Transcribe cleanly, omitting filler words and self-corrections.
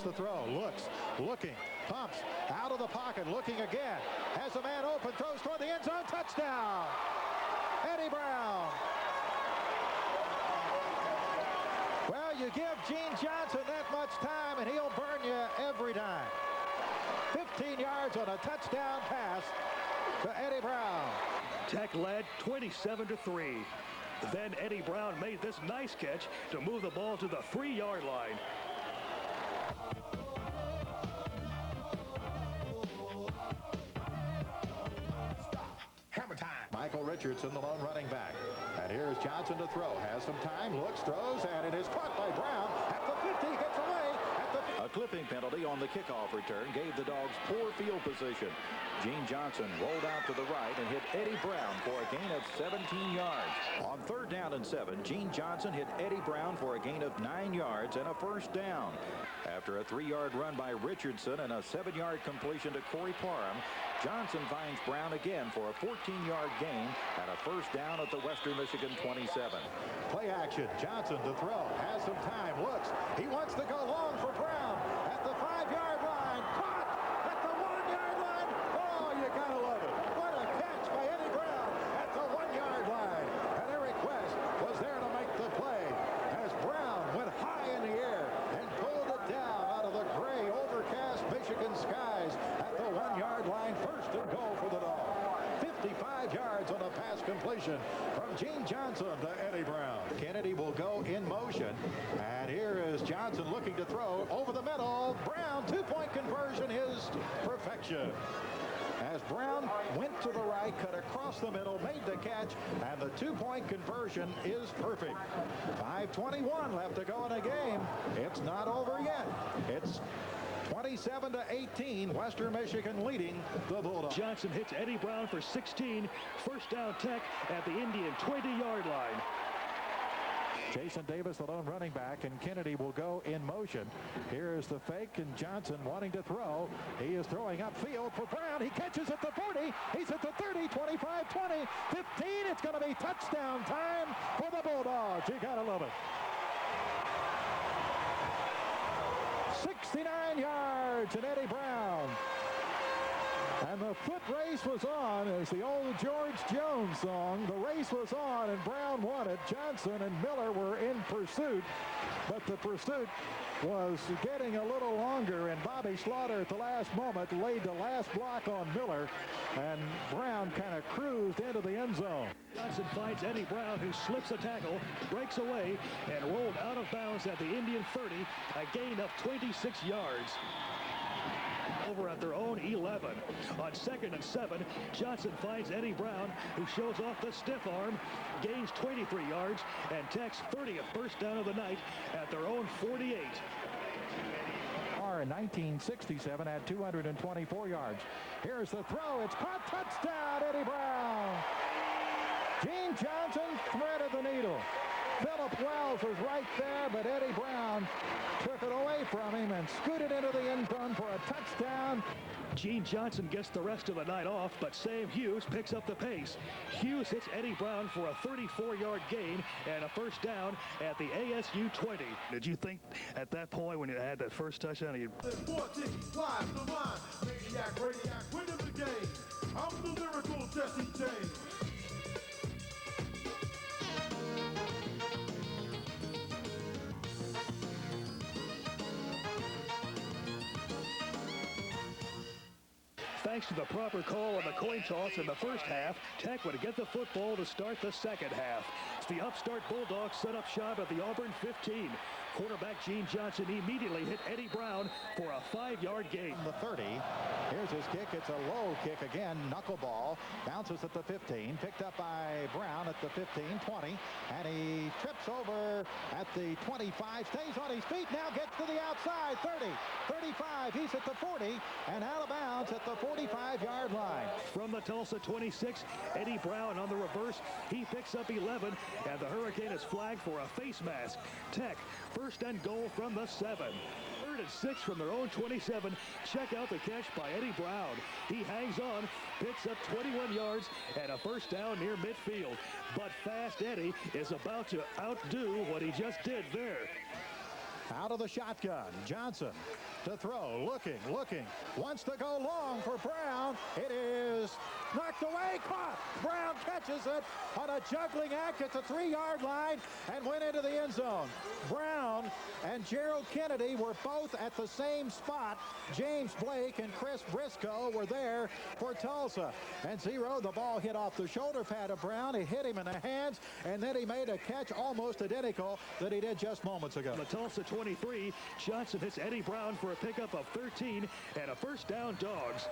to throw. Looking, pumps, out of the pocket, looking again. Has a man open, throws toward the end zone, touchdown! Ediie Brown. Well, you give Gene Johnson that much time, and he'll burn you every time. 15 yards on a touchdown pass to Ediie Brown. Tech led 27-3. Then Ediie Brown made this nice catch to move the ball to the 3-yard line. Hammer time. Michael Richardson, the lone running back. And here's Johnson to throw. Has some time, looks, throws, and it is caught by Brown at the 50. Gets away. A clipping penalty on the kickoff return gave the Dogs poor field position. Gene Johnson rolled out to the right and hit Ediie Brown for a gain of 17 yards. On 3rd down and 7, Gene Johnson hit Ediie Brown for a gain of 9 yards and a first down. After a 3-yard run by Richardson and a 7-yard completion to Corey Parham, Johnson finds Brown again for a 14-yard gain and a first down at the Western Michigan 27. Play action. Johnson to throw. Has some time. Looks. He wants to go long for Brown at the 5-yard line. Caught at the 1-yard line. Oh, you gotta love it. What a catch by Ediie Brown at the 1-yard line. And Eric West was there to make the play as Brown went high in the air and pulled it down out of the gray, overcast Michigan skies at the 1-yard line. First and goal for the Dogs. 55 yards on a pass completion from Gene Johnson to Ediie Brown. Kennedy will go in motion. And here is Johnson looking to throw over the middle. Brown, 2-point conversion is perfection. As Brown went to the right, cut across the middle, made the catch, and the 2-point conversion is perfect. 5:21 left to go in the game. It's not over yet. It's 27-18, Western Michigan leading the Bulldogs. Johnson hits Ediie Brown for 16. First down Tech at the Indian 20-yard line. Jason Davis, the lone running back, and Kennedy will go in motion. Here's the fake, and Johnson wanting to throw. He is throwing upfield for Brown. He catches at the 40. He's at the 30, 25, 20, 15. It's going to be touchdown time for the Bulldogs. You got to love it. 69 yards and Ediie Brown. And the foot race was on, as the old George Jones song. The race was on, and Brown won it. Johnson and Miller were in pursuit, but the pursuit was getting a little longer, and Bobby Slaughter at the last moment laid the last block on Miller, and Brown kind of cruised into the end zone. Johnson finds Ediie Brown, who slips a tackle, breaks away, and rolled out of bounds at the Indian 30, a gain of 26 yards. Over at their own 11. On 2nd and 7, Johnson finds Ediie Brown, who shows off the stiff arm, gains 23 yards, and Tech's 30th first down of the night at their own 48. In 1967 had 224 yards. Here's the throw. It's caught. Touchdown, Ediie Brown. Gene Johnson threaded the needle. Philip Wells was right there, but Ediie Brown took it away from him and scooted into the end zone for a touchdown. Gene Johnson gets the rest of the night off, but Sam Hughes picks up the pace. Hughes hits Ediie Brown for a 34-yard gain and a first down at the ASU 20. Did you think at that point when you had that first touchdown, you... 14, live, the line, Radiac, win of the game. I'm the lyrical Jesse James. Thanks to the proper call on the coin toss in the first half, Tech would get the football to start the second half. The upstart Bulldogs set up shop at the Auburn 15. Quarterback Gene Johnson immediately hit Ediie Brown for a 5-yard gain. The 30. Here's his kick. It's a low kick again. Knuckleball. Bounces at the 15. Picked up by Brown at the 15, 20. And he trips over at the 25. Stays on his feet. Now gets to the outside. 30, 35. He's at the 40. And out of bounds at the 45-yard line. From the Tulsa 26, Ediie Brown on the reverse. He picks up 11. And the Hurricane is flagged for a face mask. Tech, first and goal from the 7. 3rd and 6 from their own 27. Check out the catch by Ediie Brown. He hangs on, picks up 21 yards, and a first down near midfield. But Fast Eddie is about to outdo what he just did there. Out of the shotgun, Johnson to throw, looking, wants to go long for Brown. It is knocked away, caught. Brown catches it on a juggling act at the 3-yard line and went into the end zone. Brown and Gerald Kennedy were both at the same spot. James Blake and Chris Briscoe were there for Tulsa. And Zero, the ball hit off the shoulder pad of Brown. It hit him in the hands, and then he made a catch almost identical that he did just moments ago. The Tulsa 23, Johnson hits Ediie Brown for a pickup of 13 and a first down, Dogs.